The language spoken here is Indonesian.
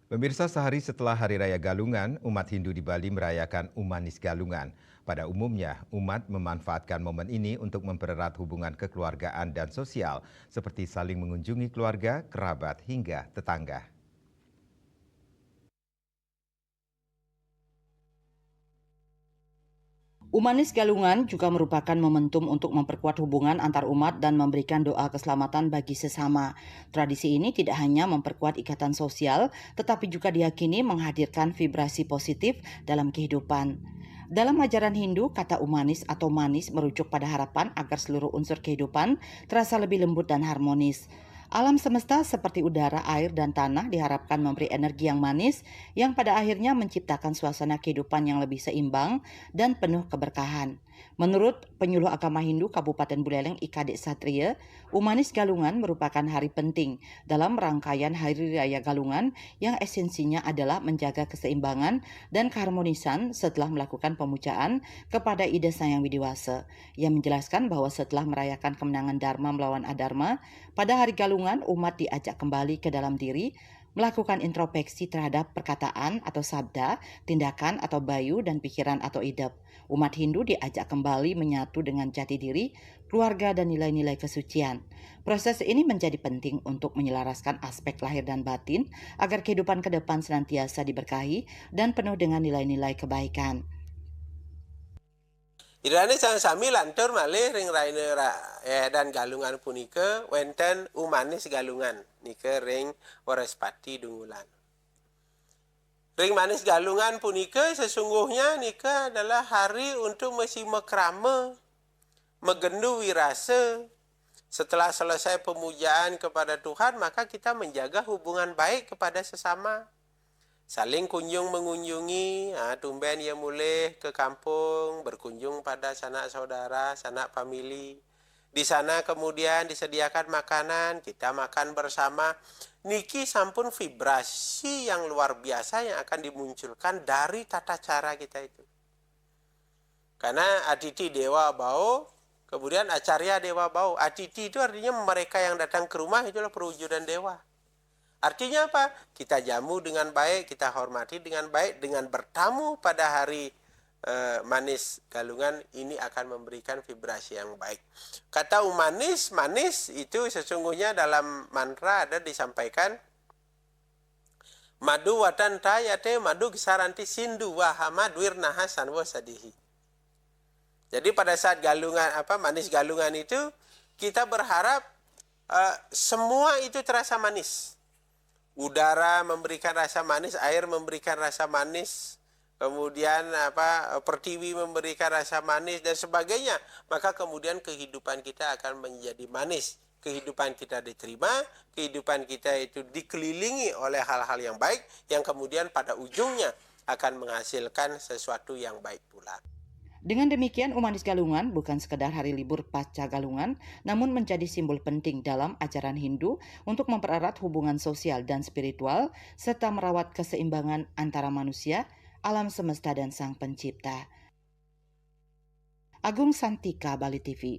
Pemirsa, sehari setelah Hari Raya Galungan, umat Hindu di Bali merayakan Umanis Galungan. Pada umumnya, umat memanfaatkan momen ini untuk mempererat hubungan kekeluargaan dan sosial, seperti saling mengunjungi keluarga, kerabat, hingga tetangga. Umanis Galungan juga merupakan momentum untuk memperkuat hubungan antar umat dan memberikan doa keselamatan bagi sesama. Tradisi ini tidak hanya memperkuat ikatan sosial, tetapi juga diyakini menghadirkan vibrasi positif dalam kehidupan. Dalam ajaran Hindu, kata umanis atau manis merujuk pada harapan agar seluruh unsur kehidupan terasa lebih lembut dan harmonis. Alam semesta seperti udara, air, dan tanah diharapkan memberi energi yang manis yang pada akhirnya menciptakan suasana kehidupan yang lebih seimbang dan penuh keberkahan. Menurut penyuluh agama Hindu Kabupaten Buleleng IKD Satria, Umanis Galungan merupakan hari penting dalam rangkaian Hari Raya Galungan yang esensinya adalah menjaga keseimbangan dan keharmonisan setelah melakukan pemujaan kepada ide Sang Yang Widiwasa. Ia menjelaskan bahwa setelah merayakan kemenangan Dharma melawan Adharma, pada hari Galungan umat diajak kembali ke dalam diri, melakukan introspeksi terhadap perkataan atau sabda, tindakan atau bayu, dan pikiran atau idep. Umat Hindu diajak kembali menyatu dengan jati diri, keluarga, dan nilai-nilai kesucian. Proses ini menjadi penting untuk menyelaraskan aspek lahir dan batin agar kehidupan ke depan senantiasa diberkahi dan penuh dengan nilai-nilai kebaikan. Irane sami lantur malih ring raine dan galungan punika wenten Umanis Galungan nika ring Warespati Dungulan. Ring manis galungan punika sesungguhnya nika adalah hari untuk mesima krama, megendu wirasa. Setelah selesai pemujaan kepada Tuhan, maka kita menjaga hubungan baik kepada sesama. Saling kunjung mengunjungi, tumben ia mulai ke kampung, berkunjung pada sanak saudara, sanak famili. Di sana kemudian disediakan makanan, kita makan bersama. Niki sampun vibrasi yang luar biasa yang akan dimunculkan dari tata cara kita itu. Karena Aditi Dewa Bau, kemudian Acarya Dewa Bau. Aditi itu artinya mereka yang datang ke rumah itulah perwujudan dewa. Artinya apa? Kita jamu dengan baik, kita hormati dengan baik, dengan bertamu pada hari manis galungan ini akan memberikan vibrasi yang baik. Kata umanis, manis itu sesungguhnya dalam mantra ada disampaikan madu watan tayate madu kisaranti sindu wahama dwirnaha sanwa sadihi. Jadi pada saat galungan manis galungan itu kita berharap semua itu terasa manis. Udara memberikan rasa manis, air memberikan rasa manis, kemudian pertiwi memberikan rasa manis dan sebagainya. Maka kemudian kehidupan kita akan menjadi manis. Kehidupan kita diterima, kehidupan kita itu dikelilingi oleh hal-hal yang baik yang kemudian pada ujungnya akan menghasilkan sesuatu yang baik pula. Dengan demikian, Umanis Galungan bukan sekedar hari libur pasca Galungan, namun menjadi simbol penting dalam ajaran Hindu untuk mempererat hubungan sosial dan spiritual, serta merawat keseimbangan antara manusia, alam semesta, dan Sang Pencipta. Agung Santika, Bali TV.